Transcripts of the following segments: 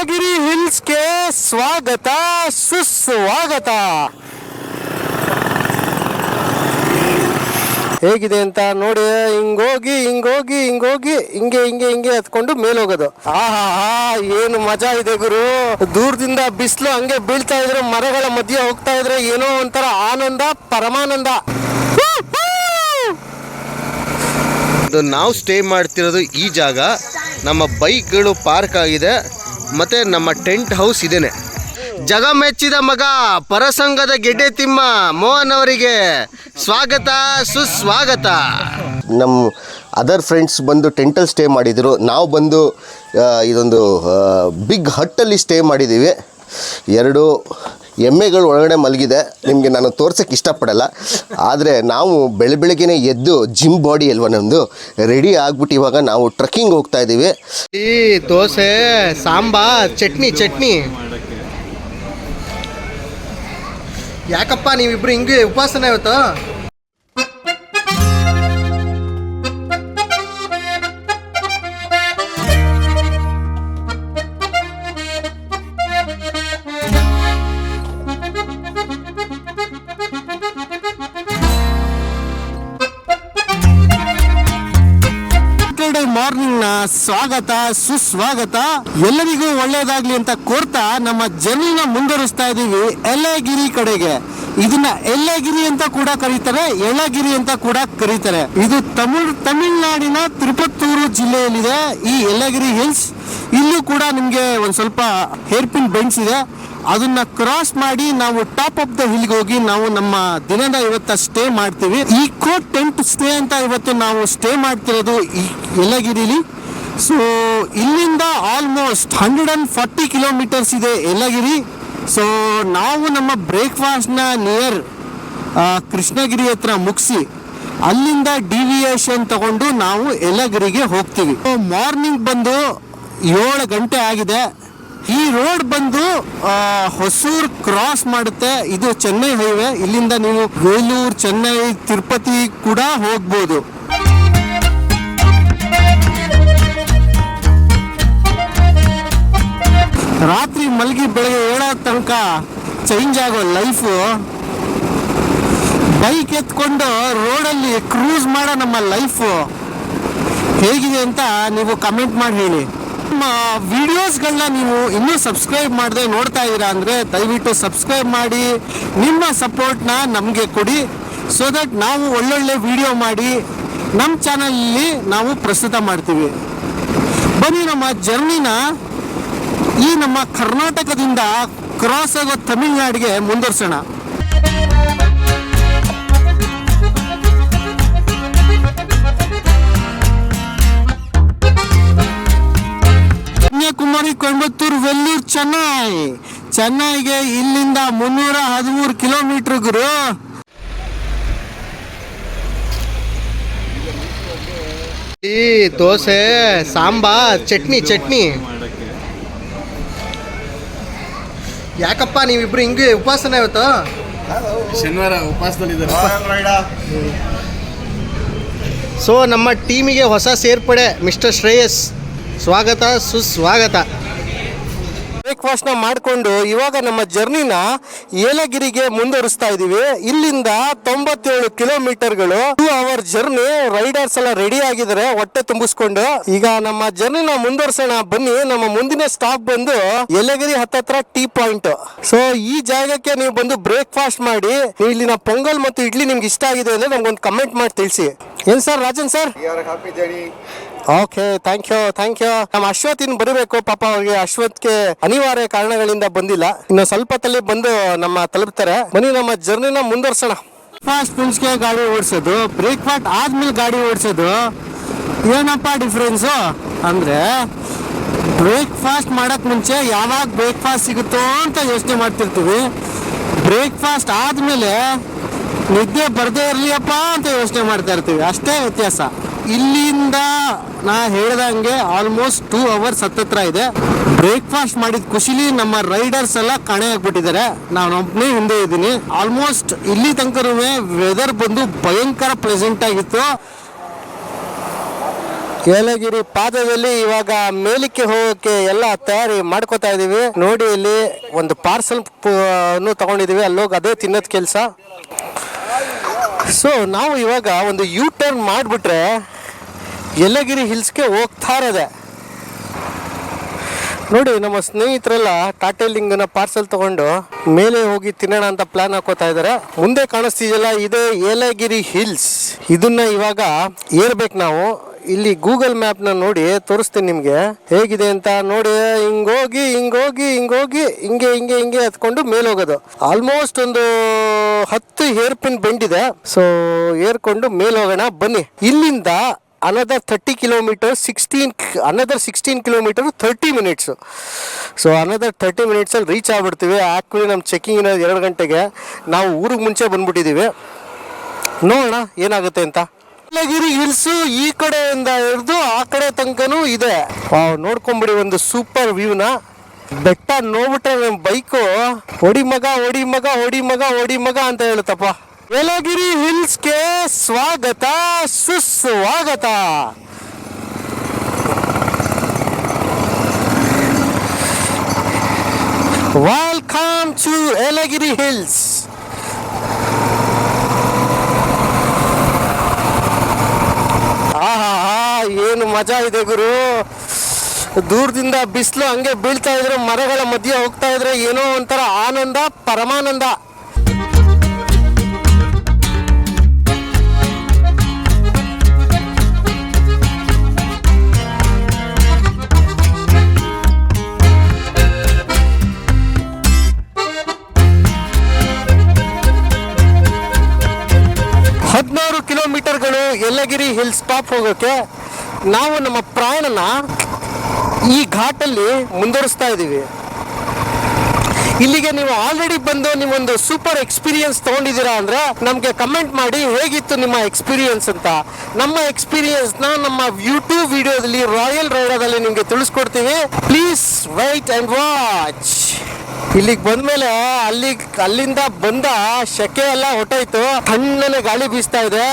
ಯಲ್ಲಗಿರಿ ಹಿಲ್ಸ್ಗೆ ಸ್ವಾಗತ ಸುಸ್ವಾಗತ. ಹೇಗಿದೆ ಅಂತ ನೋಡಿ. ಹಿಂಗೋಗಿ ಹಿಂಗೆ ಹತ್ಕೊಂಡು ಮೇಲೆ ಹೋಗೋದು. ಆಹಾ, ಏನು ಮಜಾ ಇದೆ ಗುರು. ದೂರದಿಂದ ಬಿಸಿಲು ಹಂಗೆ ಬೀಳ್ತಾ ಇದ್ರೆ, ಮರಗಳ ಮಧ್ಯೆ ಹೋಗ್ತಾ ಇದ್ರೆ ಏನೋ ಒಂಥರ ಆನಂದ, ಪರಮಾನಂದ. ನಾವು ಸ್ಟೇ ಮಾಡ್ತಿರೋದು ಈ ಜಾಗ. ನಮ್ಮ ಬೈಕ್ಗಳು ಪಾರ್ಕ್ ಆಗಿದೆ, ಮತ್ತೆ ನಮ್ಮ ಟೆಂಟ್ ಹೌಸ್ ಇದೇನೆ. ಜಗ ಮೆಚ್ಚಿದ ಮಗ ಪರಸಂಗದ ಗೆಡ್ಡೆ ತಿಮ್ಮ ಮೋಹನ್ ಅವರಿಗೆ ಸ್ವಾಗತ ಸುಸ್ವಾಗತ. ನಮ್ಮ ಅದರ್ ಫ್ರೆಂಡ್ಸ್ ಬಂದು ಟೆಂಟಲ್ಲಿ ಸ್ಟೇ ಮಾಡಿದರು. ನಾವು ಬಂದು ಇದೊಂದು ಬಿಗ್ ಹಟ್ಟಲ್ಲಿ ಸ್ಟೇ ಮಾಡಿದ್ದೀವಿ. 2 ಎಮ್ಮೆಗಳು ಒಳಗಡೆ ಮಲಗಿದೆ. ನಿಮಗೆ ನಾನು ತೋರ್ಸೋಕ್ಕೆ ಇಷ್ಟಪಡಲ್ಲ, ಆದರೆ ನಾವು ಬೆಳಗ್ಗೆನೇ ಎದ್ದು ಜಿಮ್ ಬಾಡಿ ಅಲ್ವ ನಮ್ಮದು, ರೆಡಿ ಆಗ್ಬಿಟ್ಟು ಇವಾಗ ನಾವು ಟ್ರೆಕ್ಕಿಂಗ್ ಹೋಗ್ತಾ ಇದ್ದೀವಿ. ಈ ದೋಸೆ, ಸಾಂಬಾರ್, ಚಟ್ನಿ. ಯಾಕಪ್ಪ ನೀವಿಬ್ರು ಹಿಂಗೆ ಉಪವಾಸನ ಇವತ್ತು? ಮಾರ್ನಿಂಗ್ ಸ್ವಾಗತ ಸುಸ್ವಾಗತ. ಎಲ್ಲರಿಗೂ ಒಳ್ಳೇದಾಗ್ಲಿ ಅಂತ ಕೋರ್ತಾ ನಮ್ಮ ಜರ್ನಿನ ಮುಂದುವರಿಸ್ತಾ ಇದೀವಿ ಯಲ್ಲಗಿರಿ ಕಡೆಗೆ. ಇದನ್ನ ಯಲ್ಲಗಿರಿ ಅಂತ ಕೂಡ ಕರೀತಾರೆ, ಯಳ್ಳಗಿರಿ ಅಂತ ಕೂಡ ಕರೀತಾರೆ. ಇದು ತಮಿಳುನಾಡಿನ ತಿರುಪತ್ತೂರು ಜಿಲ್ಲೆಯಲ್ಲಿದೆ ಈ ಯಲ್ಲಗಿರಿ ಹಿಲ್ಸ್. ಇಲ್ಲೂ ಕೂಡ ನಿಮ್ಗೆ ಒಂದ್ ಸ್ವಲ್ಪ ಹೇರ್ ಪಿನ್ ಬೆಂಡ್ಸ್ ಇದೆ. ಅದನ್ನ ಕ್ರಾಸ್ ಮಾಡಿ ನಾವು ಟಾಪ್ ಆಫ್ ದ ಹಿಲ್ಗೆ ಹೋಗಿ ನಾವು ನಮ್ಮ ದಿನದ ಇವತ್ತ ಸ್ಟೇ ಮಾಡ್ತೀವಿ. ಈಕೋ ಟೆಂಟ್ ಸ್ಟೇ ಅಂತ ಇವತ್ತು ನಾವು ಸ್ಟೇ ಮಾಡ್ತಿರೋದು ಈ ಯಲ್ಲಗಿರಿಲಿ. ಸೊ ಇಲ್ಲಿಂದ ಆಲ್ಮೋಸ್ಟ್ 140 ಕಿಲೋಮೀಟರ್ಸ್ ಇದೆ ಯಲ್ಲಗಿರಿ. ಸೊ ನಾವು ನಮ್ಮ ಬ್ರೇಕ್ಫಾಸ್ಟ್ನ ನಿಯರ್ ಕೃಷ್ಣಗಿರಿ ಹತ್ರ ಮುಗಿಸಿ ಅಲ್ಲಿಂದ ಡಿವಿಯೇಷನ್ ತಗೊಂಡು ನಾವು ಯಲ್ಲಗಿರಿಗೆ ಹೋಗ್ತೀವಿ. ಮಾರ್ನಿಂಗ್ ಬಂದು 7 ಗಂಟೆ ಆಗಿದೆ. ಈ ರೋಡ್ ಬಂದು ಹೊಸೂರು ಕ್ರಾಸ್ ಮಾಡುತ್ತೆ. ಇದು ಚೆನ್ನೈ ಹೈವೇ. ಇಲ್ಲಿಂದ ನೀವು ಬೇಲೂರು, ಚೆನ್ನೈ, ತಿರುಪತಿ ಕೂಡ ಹೋಗ್ಬೋದು. ರಾತ್ರಿ ಮಲಗಿ ಬೆಳಗ್ಗೆ ಏಳೋ ತನಕ ಚೇಂಜ್ ಆಗೋ ಲೈಫು. ಬೈಕ್ ಎತ್ಕೊಂಡು ರೋಡಲ್ಲಿ ಕ್ರೂಸ್ ಮಾಡೋ ನಮ್ಮ ಲೈಫು ಹೇಗಿದೆ ಅಂತ ನೀವು ಕಮೆಂಟ್ ಮಾಡಿ ಹೇಳಿ. ನಮ್ಮ ವಿಡಿಯೋಸ್ಗಳನ್ನ ನೀವು ಇನ್ನೂ ಸಬ್ಸ್ಕ್ರೈಬ್ ಮಾಡದೆ ನೋಡ್ತಾ ಇದ್ದೀರಾ ಅಂದರೆ ದಯವಿಟ್ಟು ಸಬ್ಸ್ಕ್ರೈಬ್ ಮಾಡಿ ನಿಮ್ಮ ಸಪೋರ್ಟ್ನ ನಮಗೆ ಕೊಡಿ. ಸೊ ದಟ್ ನಾವು ಒಳ್ಳೊಳ್ಳೆ ವಿಡಿಯೋ ಮಾಡಿ ನಮ್ಮ ಚಾನಲಲ್ಲಿ ನಾವು ಪ್ರಸ್ತುತ ಮಾಡ್ತೀವಿ. ಬನ್ನಿ ನಮ್ಮ ಜರ್ನಿನ ಈ ನಮ್ಮ ಕರ್ನಾಟಕದಿಂದ ಕ್ರಾಸ್ ಆಗೋ ತಮಿಳುನಾಡಿಗೆ ಮುಂದುವರ್ಸೋಣ. ಕನ್ಯಾಕುಮಾರಿ, ಕೊಯಂಬತ್ತೂರು, ವೆಲ್ಲೂರು, ಚೆನ್ನೈಗೆ ಇಲ್ಲಿಂದ 313 ಕಿಲೋಮೀಟರ್ ಗುರು. ಈ ದೋಸೆ, ಸಾಂಬಾರ್, ಚಟ್ನಿ. ಯಾಕಪ್ಪ ನೀವಿಬ್ರು ಹಿಂಗೆ ಉಪವಾಸನ ಇವತ್ತು? ಶನಿವಾರ ಉಪವಾಸದಲ್ಲಿದ್ದಾರೆ. ಸೊ ನಮ್ಮ ಟೀಮಿಗೆ ಹೊಸ ಸೇರ್ಪಡೆ ಮಿಸ್ಟರ್ ಶ್ರೇಯಸ್, ಸ್ವಾಗತ ಸುಸ್ವಾಗತ. ಬ್ರೇಕ್ಫಾಸ್ಟ್ನ ಮಾಡಿಕೊಂಡು ಇವಾಗ ನಮ್ಮ ಜರ್ನಿನ ಯಲ್ಲಗಿರಿಗೆ ಮುಂದುವರಿಸ್ತಾ ಇದ್ದೀವಿ. ಇಲ್ಲಿಂದ 97 ಕಿಲೋಮೀಟರ್ಗಳು, 2 ಅವರ್ ಜರ್ನಿ. ರೈಡರ್ಸ್ ಎಲ್ಲ ರೆಡಿ ಆಗಿದ್ದಾರೆ ಹೊಟ್ಟೆ ತುಂಬಿಸ್ಕೊಂಡು. ಈಗ ನಮ್ಮ ಜರ್ನಿನ ಮುಂದುವರ್ಸೋಣ ಬನ್ನಿ. ನಮ್ಮ ಮುಂದಿನ ಸ್ಟಾಪ್ ಬಂದು ಯಲ್ಲಗಿರಿ ಹತ್ತತ್ರ ಟೀ ಪಾಯಿಂಟ್. ಸೊ ಈ ಜಾಗಕ್ಕೆ ನೀವು ಬಂದು ಬ್ರೇಕ್ಫಾಸ್ಟ್ ಮಾಡಿ. ಇಲ್ಲಿನ ಪೊಂಗಲ್ ಮತ್ತು ಇಡ್ಲಿ ನಿಮ್ಗೆ ಇಷ್ಟ ಆಗಿದೆ ಅಂದ್ರೆ ನಮ್ಗೊಂದು ಕಮೆಂಟ್ ಮಾಡಿ ತಿಳಿಸಿ. ಏನ್ sir Rajan sir? Okay, thank you. ನಮ್ಮ ಅಶ್ವತ್ ಇನ್ನು ಬರಬೇಕು, ಪಾಪ ಅವ್ರಿಗೆ ಅಶ್ವತ್ಗೆ ಅನಿವಾರ್ಯ ಕಾರಣಗಳಿಂದ ಬಂದಿಲ್ಲ. ಇನ್ನು ಸ್ವಲ್ಪ ತಲೆ ಬಂದು ನಮ್ಮ ತಲುಪ್ತಾರೆ. ಬನ್ನಿ ನಮ್ಮ ಜರ್ನಿನ ಮುಂದುವರ್ಸೋಣ. ಫಾಸ್ಟ್ ಮುಂಚೆ ಗಾಡಿ ಓಡಿಸೋದು, ಬ್ರೇಕ್ಫಾಸ್ಟ್ ಆದ್ಮೇಲೆ ಗಾಡಿ ಓಡಿಸೋದು ಏನಪ್ಪ ಡಿಫ್ರೆನ್ಸು ಅಂದ್ರೆ, ಬ್ರೇಕ್ಫಾಸ್ಟ್ ಮಾಡಕ್ ಮುಂಚೆ ಯಾವಾಗ ಬ್ರೇಕ್ಫಾಸ್ಟ್ ಸಿಗುತ್ತೋ ಅಂತ ಯೋಚನೆ ಮಾಡ್ತಿರ್ತೀವಿ. ಬ್ರೇಕ್ಫಾಸ್ಟ್ ಆದ್ಮೇಲೆ ನಿದ್ದೆ ಬರ್ದೇ ಇರ್ಲಿಯಪ್ಪ ಅಂತ ಯೋಚನೆ ಮಾಡ್ತಾ ಇರ್ತೀವಿ. ಅಷ್ಟೇ ವ್ಯತ್ಯಾಸ. ಇಲ್ಲಿಂದ ನಾ ಹೇಳ್ದಂಗೆ ಆಲ್ಮೋಸ್ಟ್ 2 ಅವರ್ಸ್ ಹತ್ತತ್ರ ಇದೆ. ಬ್ರೇಕ್ಫಾಸ್ಟ್ ಮಾಡಿದ ಖುಷಿಲಿ ನಮ್ಮ ರೈಡರ್ಸ್ ಎಲ್ಲ ಕಾಣೆ ಆಗ್ಬಿಟ್ಟಿದ್ದಾರೆ. ನಾನು ಒಬ್ಬನೇ ಹಿಂದೆ ಇದ್ದೀನಿ. ಆಲ್ಮೋಸ್ಟ್ ಇಲ್ಲಿ ತನಕ ವೆದರ್ ಬಂದು ಭಯಂಕರ ಪ್ಲೆಸೆಂಟ್ ಆಗಿತ್ತು. ಏಲಗಿರಿ ಪಾದದಲ್ಲಿ ಇವಾಗ ಮೇಲಕ್ಕೆ ಹೋಗೋಕೆ ಎಲ್ಲ ತಯಾರಿ ಮಾಡ್ಕೋತಾ ಇದೀವಿ. ನೋಡಿ ಇಲ್ಲಿ ಒಂದು ಪಾರ್ಸಲ್ ತಗೊಂಡಿದೀವಿ, ಅಲ್ಲೋಗಿ ಅದೇ ತಿನ್ನೋದ್ ಕೆಲಸ. ಸೊ ನಾವು ಇವಾಗ ಒಂದು ಯೂ ಟರ್ನ್ ಮಾಡಿಬಿಟ್ರೆ ಯಲ್ಲಗಿರಿ ಹಿಲ್ಸ್ಗೆ ಹೋಗ್ತಾ ಇರೋದೆ. ನೋಡಿ ನಮ್ಮ ಸ್ನೇಹಿತರೆಲ್ಲ ಟಾಟೆಲಿಂಗನ ಪಾರ್ಸಲ್ ತಗೊಂಡು ಮೇಲೆ ಹೋಗಿ ತಿನ್ನೋಣ ಅಂತ ಪ್ಲಾನ್ ಹಾಕೋತಾ ಇದ್ದಾರೆ. ಮುಂದೆ ಕಾಣಿಸ್ತಿದೆಯಲ್ಲ ಇದೇ ಏಲಗಿರಿ ಹಿಲ್ಸ್. ಇದನ್ನ ಇವಾಗ ಏರ್ಬೇಕು ನಾವು. ಇಲ್ಲಿ ಗೂಗಲ್ ಮ್ಯಾಪ್ನ ನೋಡಿ ತೋರಿಸ್ತೀನಿ ನಿಮಗೆ ಹೇಗಿದೆ ಅಂತ. ನೋಡಿ ಹಿಂಗೋಗಿ ಹಿಂಗೆ ಹತ್ಕೊಂಡು ಮೇಲೆ ಹೋಗೋದು. ಆಲ್ಮೋಸ್ಟ್ ಒಂದು 10 ಹೇರ್ ಪಿನ್ ಬೆಂಡ್ ಇದೆ. ಸೊ ಏರ್ಕೊಂಡು ಮೇಲೆ ಹೋಗೋಣ ಬನ್ನಿ. ಇಲ್ಲಿಂದ another 30 kilometre 16 kilometre 30 minutes. So another 30 ಮಿನಿಟ್ಸಲ್ಲಿ ರೀಚ್ ಆಗ್ಬಿಡ್ತೀವಿ. ಆ್ಯಕ್ಚುಲಿ ನಮ್ಮ ಚೆಕಿಂಗ್ ಇರೋದು 2 ಗಂಟೆಗೆ. ನಾವು ಊರಿಗೆ ಮುಂಚೆ ಬಂದ್ಬಿಟ್ಟಿದ್ದೀವಿ. ನೋಡೋಣ ಏನಾಗುತ್ತೆ ಅಂತ. ಯಲ್ಲಗಿರಿ ಹಿಲ್ಸು ಈ ಕಡೆಯಿಂದ ಹಿಡಿದು ಆ ಕಡೆ ತನಕನೂ ಇದೆ. ನೋಡ್ಕೊಂಬಿಡಿ ಒಂದು ಸೂಪರ್ ವ್ಯೂನ. ಬೆಟ್ಟ ನೋಡ್ಬಿಟ್ರೆ ನಮ್ಮ ಬೈಕು ಹೊಡಿ ಮಗ ಅಂತ ಹೇಳುತ್ತಪ್ಪ. ಯಲ್ಲಗಿರಿ ಹಿಲ್ಸ್ಗೆ ಸ್ವಾಗತ ಸುಸ್ವಾಗತ. Welcome to Yelagiri hills. ಏನು ಮಜಾ ಇದೆ ಗುರು. ದೂರದಿಂದ ಬಿಸಿಲು ಹಂಗೆ ಬೀಳ್ತಾ ಇದ್ರೆ, ಮರಗಳ ಮಧ್ಯೆ ಹೋಗ್ತಾ ಇದ್ರೆ ಏನೋ ಒಂಥರ ಆನಂದ, ಪರಮಾನಂದ. ಕಿಲೋಮೀಟರ್ಗಳು ಯಲ್ಲಗಿರಿ ಹಿಲ್ಸ್ ಟಾಪ್ ಹೋಗೋಕೆ. ನಾವು ನಮ್ಮ ಪ್ರಯಾಣನ ಈ ಘಾಟಲ್ಲಿ ಮುಂದುವರಿಸ್ತಾ ಇದ್ದೀವಿ. ಇಲ್ಲಿಗೆ ನೀವು ಆಲ್ರೆಡಿ ಬಂದು ನೀವೊಂದು ಸೂಪರ್ ಎಕ್ಸ್ಪೀರಿಯನ್ಸ್ ತೊಗೊಂಡಿದ್ದೀರಾ ಅಂದರೆ ನಮಗೆ ಕಮೆಂಟ್ ಮಾಡಿ ಹೇಗಿತ್ತು ನಿಮ್ಮ ಎಕ್ಸ್ಪೀರಿಯನ್ಸ್ ಅಂತ. ನಮ್ಮ ಎಕ್ಸ್ಪೀರಿಯನ್ಸ್ನ ನಮ್ಮ ಯೂಟ್ಯೂಬ್ ವಿಡಿಯೋದಲ್ಲಿ ರಾಯಲ್ ರೈಡರಲ್ಲಿ ನಿಮಗೆ ತಿಳಿಸ್ಕೊಡ್ತೀವಿ. Please wait and watch. ಇಲ್ಲಿಗೆ ಬಂದ್ಮೇಲೆ ಅಲ್ಲಿಂದ ಬಂದ ಶೆಕೆ ಎಲ್ಲ ಹೊಟ್ಟೋಯ್ತು. ತಣ್ಣನೆ ಗಾಳಿ ಬೀಸ್ತಾ ಇದೆ.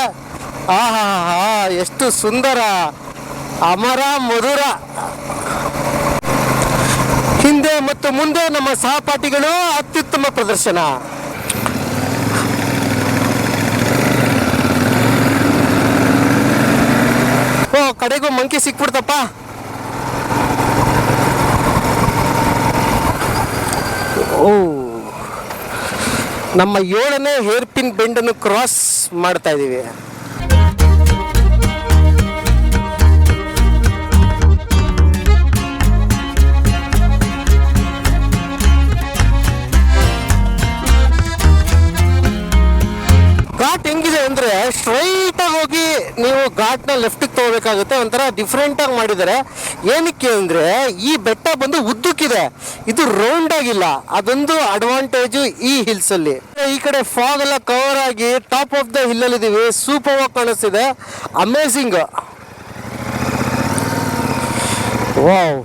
ಎಷ್ಟು ಸುಂದರ, ಅಮರ ಮಧುರ. ಹಿಂದೆ ಮತ್ತು ಮುಂದೆ ನಮ್ಮ ಸಹಪಾಠಿಗಳು ಅತ್ಯುತ್ತಮ ಪ್ರದರ್ಶನ. ಕಡೆಗೂ ಮಂಕಿ ಸಿಕ್ಬಿಡ್ತಪ್ಪ. ನಮ್ಮ 7ನೇ ಹೇರ್ ಪಿನ್ ಬೆಂಡನ್ನು ಕ್ರಾಸ್ ಮಾಡ್ತಾ ಇದ್ದೀವಿ. ಘಾಟ್ ಹೆಂಗಿದೆ ಅಂದರೆ ಸ್ಟ್ರೈಟ್ ಆಗಿ ಹೋಗಿ ನೀವು ಘಾಟ್ನ ಲೆಫ್ಟಿಗೆ ತಗೋಬೇಕಾಗುತ್ತೆ. ಒಂಥರ ಡಿಫ್ರೆಂಟ್ ಆಗಿ ಮಾಡಿದ್ದಾರೆ. ಏನಕ್ಕೆ ಅಂದರೆ ಈ ಬೆಟ್ಟ ಬಂದು ಉದ್ದಕ್ಕಿದೆ, ಇದು ರೌಂಡ್ ಆಗಿಲ್ಲ. ಅದೊಂದು ಅಡ್ವಾಂಟೇಜು ಈ ಹಿಲ್ಸ್ ಅಲ್ಲಿ. ಈ ಕಡೆ ಫಾಗ್ ಎಲ್ಲ ಕವರ್ ಆಗಿ ಟಾಪ್ ಆಫ್ ದ ಹಿಲ್ ಅಲ್ಲಿ ಇದೀವಿ. ಸೂಪರ್ ಆಗಿ ಕಾಣಿಸ್ತಿದೆ. ಅಮೇಝಿಂಗ್. ವಾವ್.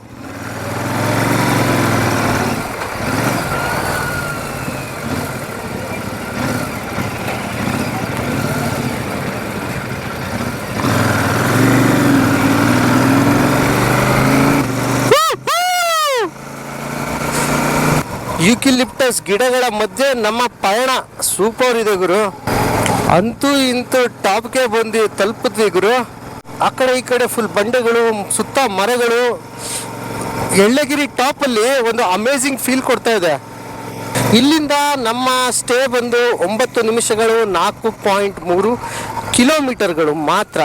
ಯೂಕಿಲಿಪ್ಟಸ್ ಗಿಡಗಳ ಮಧ್ಯೆ ನಮ್ಮ ಪಯಣ ಸೂಪರ್ ಇದೆ ಗುರು. ಅಂತೂ ಇಂತೂ ಟಾಪ್ಗೆ ಬಂದು ತಲುಪಿದ್ವಿ ಗುರು. ಆ ಕಡೆ ಈ ಕಡೆ ಫುಲ್ ಬಂಡೆಗಳು, ಸುತ್ತ ಮರಗಳು. ಯಲ್ಲಗಿರಿ ಟಾಪಲ್ಲಿ ಒಂದು ಅಮೇಝಿಂಗ್ ಫೀಲ್ ಕೊಡ್ತಾ ಇದೆ. ಇಲ್ಲಿಂದ ನಮ್ಮ ಸ್ಟೇ ಬಂದು 9 ನಿಮಿಷಗಳು 4.3 ಕಿಲೋಮೀಟರ್ಗಳು ಮಾತ್ರ.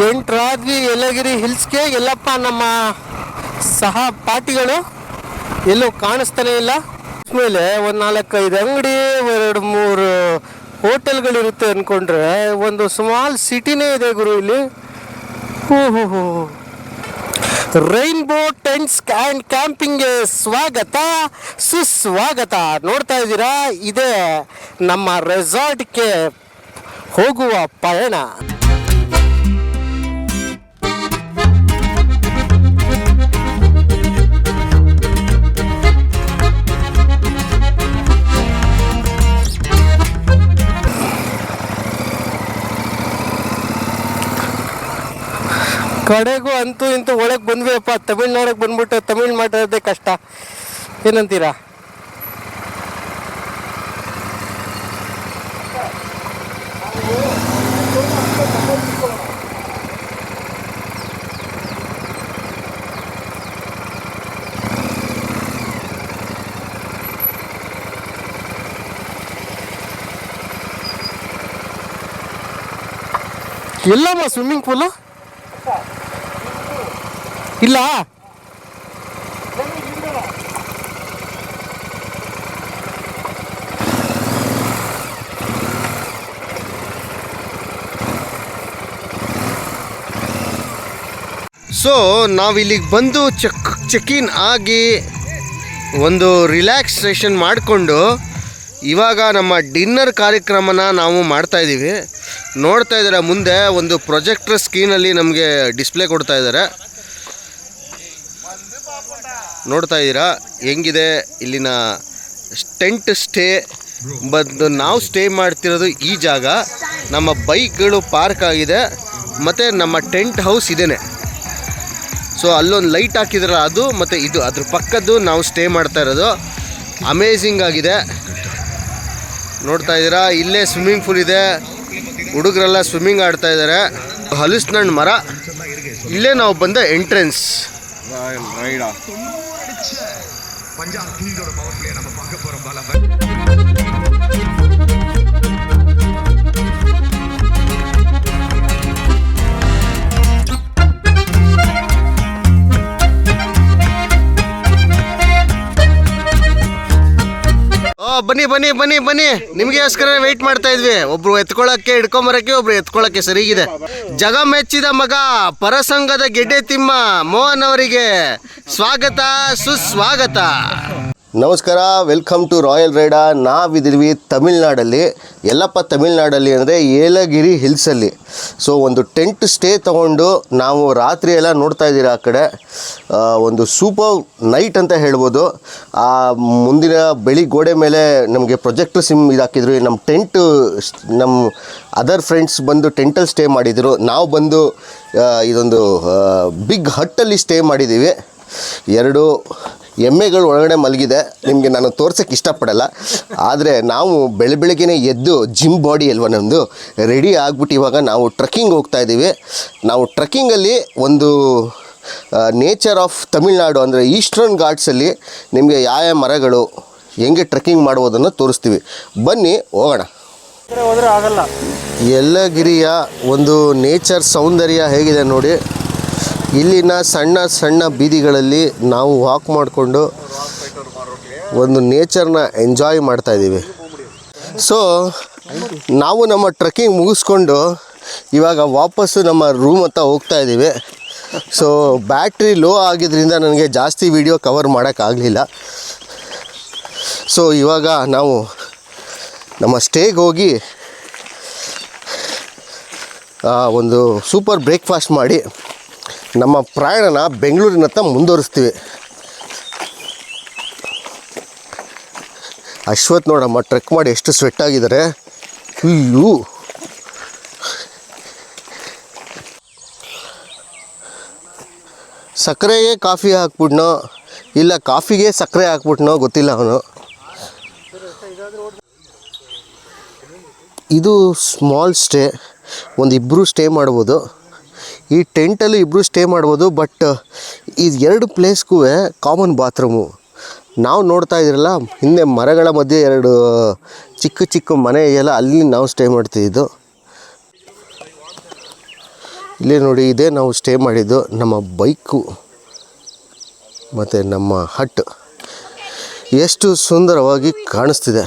ಎಂಟ್ರಾದ್ವಿ ಯಲ್ಲಗಿರಿ ಹಿಲ್ಸ್ಗೆ. ಎಲ್ಲಪ್ಪ ನಮ್ಮ ಸಹಪಾಠಿಗಳು ಎಲ್ಲೂ ಕಾಣಿಸ್ತಾನೆ ಇಲ್ಲ. ಮೇಲೆ ಒಂದು 4-5 ಅಂಗಡಿ, 2-3 ಹೋಟೆಲ್ಗಳಿರುತ್ತೆ ಅಂದ್ಕೊಂಡ್ರೆ ಒಂದು ಸ್ಮಾಲ್ ಸಿಟಿನೇ ಇದೆ ಗುರು ಇಲ್ಲಿ. ರೈನ್ಬೋ ಟೆಂಟ್ಸ್ ಆ್ಯಂಡ್ ಕ್ಯಾಂಪಿಂಗ್ಗೆ ಸ್ವಾಗತ ಸುಸ್ವಾಗತ. ನೋಡ್ತಾ ಇದ್ದೀರಾ, ಇದೇ ನಮ್ಮ ರೆಸಾರ್ಟ್ಗೆ ಹೋಗುವ ಪಯಣ. ಕಡೆಗೂ ಅಂತೂ ಇಂತೂ ಒಳಗೆ ಬಂದ್ವಿಯಪ್ಪ. ತಮಿಳ್ನಾಡಿಗೆ ಬಂದ್ಬಿಟ್ಟು ತಮಿಳ್ ಮಾತಾಡೋದೇ ಕಷ್ಟ. ಏನಂತೀರಾ? ಎಲ್ಲಮ್ಮ ಸ್ವಿಮ್ಮಿಂಗ್ ಪೂಲು ಇಲ್ಲ. ಸೊ ನಾವಿಲ್ಲಿಗೆ ಬಂದು ಚೆಕ್ ಇನ್ ಆಗಿ ಒಂದು ರಿಲ್ಯಾಕ್ಸೇಷನ್ ಮಾಡಿಕೊಂಡು ಇವಾಗ ನಮ್ಮ ಡಿನ್ನರ್ ಕಾರ್ಯಕ್ರಮನ ನಾವು ಮಾಡ್ತಾಯಿದ್ದೀವಿ. ನೋಡ್ತಾ ಇದ್ದೀರಾ, ಮುಂದೆ ಒಂದು ಪ್ರೊಜೆಕ್ಟರ್ ಸ್ಕ್ರೀನಲ್ಲಿ ನಮಗೆ ಡಿಸ್ಪ್ಲೇ ಕೊಡ್ತಾ ಇದ್ದಾರೆ. ನೋಡ್ತಾ ಇದ್ದೀರಾ ಹೆಂಗಿದೆ ಇಲ್ಲಿನ ಟೆಂಟ್ ಸ್ಟೇ. ಬಂದು ನಾವು ಸ್ಟೇ ಮಾಡ್ತಿರೋದು ಈ ಜಾಗ. ನಮ್ಮ ಬೈಕ್ಗಳು ಪಾರ್ಕ್ ಆಗಿದೆ ಮತ್ತು ನಮ್ಮ ಟೆಂಟ್ ಹೌಸ್ ಇದೇನೆ. ಸೊ ಅಲ್ಲೊಂದು ಲೈಟ್ ಹಾಕಿದ್ರಲ್ಲ ಅದು, ಮತ್ತು ಇದು ಅದ್ರ ಪಕ್ಕದ್ದು ನಾವು ಸ್ಟೇ ಮಾಡ್ತಾ ಇರೋದು. ಅಮೇಝಿಂಗ್ ಆಗಿದೆ. ನೋಡ್ತಾ ಇದ್ದೀರಾ, ಇಲ್ಲೇ ಸ್ವಿಮ್ಮಿಂಗ್ ಪೂಲ್ ಇದೆ. ಹುಡುಗರೆಲ್ಲ ಸ್ವಿಮ್ಮಿಂಗ್ ಆಡ್ತಾ ಇದ್ದಾರೆ. ಹಲಸಿನಣ್ಣು ಮರ, ಇಲ್ಲೇ ನಾವು ಬಂದ ಎಂಟ್ರೆನ್ಸ್. ಬನ್ನಿ ಬನ್ನಿ ಬನ್ನಿ ಬನ್ನಿ, ನಿಮಗೋಸ್ಕರ ವೆಯ್ಟ್ ಮಾಡ್ತಾ ಇದ್ವಿ. ಒಬ್ರು ಎತ್ಕೊಳ್ಳೋಕ್ಕೆ ಹಿಡ್ಕೊಂಬರಕ್ಕೆ, ಒಬ್ರು ಎತ್ಕೊಳ್ಳೋಕ್ಕೆ ಸರಿಗಿದೆ. ಜಗ ಮೆಚ್ಚಿದ ಮಗ ಪರಸಂಗದ ಗೆಡ್ಡೆ ತಿಮ್ಮ ಮೋಹನ್ ಅವರಿಗೆ ಸ್ವಾಗತ ಸುಸ್ವಾಗತ. ನಮಸ್ಕಾರ, ವೆಲ್ಕಮ್ ಟು ರಾಯಲ್ ರೈಡ. ನಾವಿದ್ದೀವಿ ತಮಿಳ್ನಾಡಲ್ಲಿ. ಎಲ್ಲಪ್ಪ ತಮಿಳ್ನಾಡಲ್ಲಿ ಅಂದರೆ ಏಲಗಿರಿ ಹಿಲ್ಸಲ್ಲಿ. ಸೊ ಒಂದು ಟೆಂಟ್ ಸ್ಟೇ ತೊಗೊಂಡು ನಾವು ರಾತ್ರಿ ಎಲ್ಲ ನೋಡ್ತಾ ಇದ್ದೀರಾ ಆ ಕಡೆ ಒಂದು ಸೂಪರ್ ನೈಟ್ ಅಂತ ಹೇಳ್ಬೋದು. ಆ ಮುಂದಿನ ಬೆಳಿ ಗೋಡೆ ಮೇಲೆ ನಮಗೆ ಪ್ರೊಜೆಕ್ಟರ್ ಸಿಮ್ ಇದಾಕಿದ್ರು. ನಮ್ಮ ಟೆಂಟ್, ನಮ್ಮ ಅದರ್ ಫ್ರೆಂಡ್ಸ್ ಬಂದು ಟೆಂಟಲ್ಲಿ ಸ್ಟೇ ಮಾಡಿದರು. ನಾವು ಬಂದು ಇದೊಂದು ಬಿಗ್ ಹಟ್ಟಲ್ಲಿ ಸ್ಟೇ ಮಾಡಿದ್ದೀವಿ. ಎರಡು ಎಮ್ಮೆಗಳು ಒಳಗಡೆ ಮಲಗಿದೆ. ನಿಮಗೆ ನಾನು ತೋರ್ಸೋಕ್ಕೆ ಇಷ್ಟಪಡಲ್ಲ, ಆದರೆ ನಾವು ಬೆಳಗ್ಗೆನೇ ಎದ್ದು ಜಿಮ್ ಬಾಡಿ ಅಲ್ವ ನಮ್ಮದು, ರೆಡಿ ಆಗಿಬಿಟ್ಟು ಇವಾಗ ನಾವು ಟ್ರೆಕ್ಕಿಂಗ್ ಹೋಗ್ತಾ ಇದ್ದೀವಿ. ನಾವು ಟ್ರೆಕ್ಕಿಂಗಲ್ಲಿ ಒಂದು ನೇಚರ್ ಆಫ್ ತಮಿಳ್ನಾಡು ಅಂದರೆ ಈಸ್ಟರ್ನ್ ಘಾಟ್ಸಲ್ಲಿ ನಿಮಗೆ ಯಾವ ಮರಗಳು ಹೆಂಗೆ ಟ್ರೆಕ್ಕಿಂಗ್ ಮಾಡ್ಬೋದನ್ನು ತೋರಿಸ್ತೀವಿ. ಬನ್ನಿ ಹೋಗೋಣ. ಹೋದ್ರೆ ಆಗಲ್ಲ. ಯಲ್ಲಗಿರಿಯ ಒಂದು ನೇಚರ್ ಸೌಂದರ್ಯ ಹೇಗಿದೆ ನೋಡಿ. ಇಲ್ಲಿನ ಸಣ್ಣ ಸಣ್ಣ ಬೀದಿಗಳಲ್ಲಿ ನಾವು ವಾಕ್ ಮಾಡಿಕೊಂಡು ಒಂದು ನೇಚರ್ನ ಎಂಜಾಯ್ ಮಾಡ್ತಾಯಿದ್ದೀವಿ. ಸೊ ನಾವು ನಮ್ಮ ಟ್ರೆಕ್ಕಿಂಗ್ ಮುಗಿಸ್ಕೊಂಡು ಇವಾಗ ವಾಪಸ್ಸು ನಮ್ಮ ರೂಮ್ ಹತ್ರ ಹೋಗ್ತಾ ಇದ್ದೀವಿ. ಸೊ ಬ್ಯಾಟ್ರಿ ಲೋ ಆಗಿದ್ದರಿಂದ ನನಗೆ ಜಾಸ್ತಿ ವಿಡಿಯೋ ಕವರ್ ಮಾಡೋಕ್ಕಾಗಲಿಲ್ಲ. ಸೊ ಇವಾಗ ನಾವು ನಮ್ಮ ಸ್ಟೇಗೆ ಹೋಗಿ ಒಂದು ಸೂಪರ್ ಬ್ರೇಕ್ಫಾಸ್ಟ್ ಮಾಡಿ ನಮ್ಮ ಪ್ರಯಾಣನ ಬೆಂಗಳೂರಿನತ್ತ ಮುಂದುವರಿಸ್ತೀವಿ. ಅಶ್ವಥ್ ನೋಡಮ್ಮ ಟ್ರೆಕ್ ಮಾಡಿ ಎಷ್ಟು ಸ್ವೆಟ್ ಆಗಿದ್ದಾರೆ. ಅಯ್ಯೋ, ಸಕ್ಕರೆಗೆ ಕಾಫಿ ಹಾಕ್ಬಿಟ್ನೋ ಇಲ್ಲ ಕಾಫಿಗೆ ಸಕ್ಕರೆ ಹಾಕ್ಬಿಟ್ನೋ ಗೊತ್ತಿಲ್ಲ ಅವನು. ಇದು ಸ್ಮಾಲ್ ಸ್ಟೇ, ಒಂದು ಇಬ್ಬರು ಸ್ಟೇ ಮಾಡ್ಬೋದು. ಈ ಟೆಂಟಲ್ಲಿ ಇಬ್ಬರು ಸ್ಟೇ ಮಾಡ್ಬೋದು. ಬಟ್ ಈ ಎರಡು ಪ್ಲೇಸ್ಗೂ ಕಾಮನ್ ಬಾತ್ರೂಮು. ನಾವು ನೋಡ್ತಾ ಇದ್ದೀರಲ್ಲ ಹಿಂದೆ ಮರಗಳ ಮಧ್ಯೆ ಎರಡು ಚಿಕ್ಕ ಚಿಕ್ಕ ಮನೆ ಇದೆಯಲ್ಲ, ಅಲ್ಲಿ ನಾವು ಸ್ಟೇ ಮಾಡ್ತಿದ್ದು. ಇಲ್ಲೇ ನೋಡಿ, ಇದೇ ನಾವು ಸ್ಟೇ ಮಾಡಿದ್ದು. ನಮ್ಮ ಬೈಕು ಮತ್ತು ನಮ್ಮ ಹಟ್ ಎಷ್ಟು ಸುಂದರವಾಗಿ ಕಾಣಿಸ್ತಿದೆ.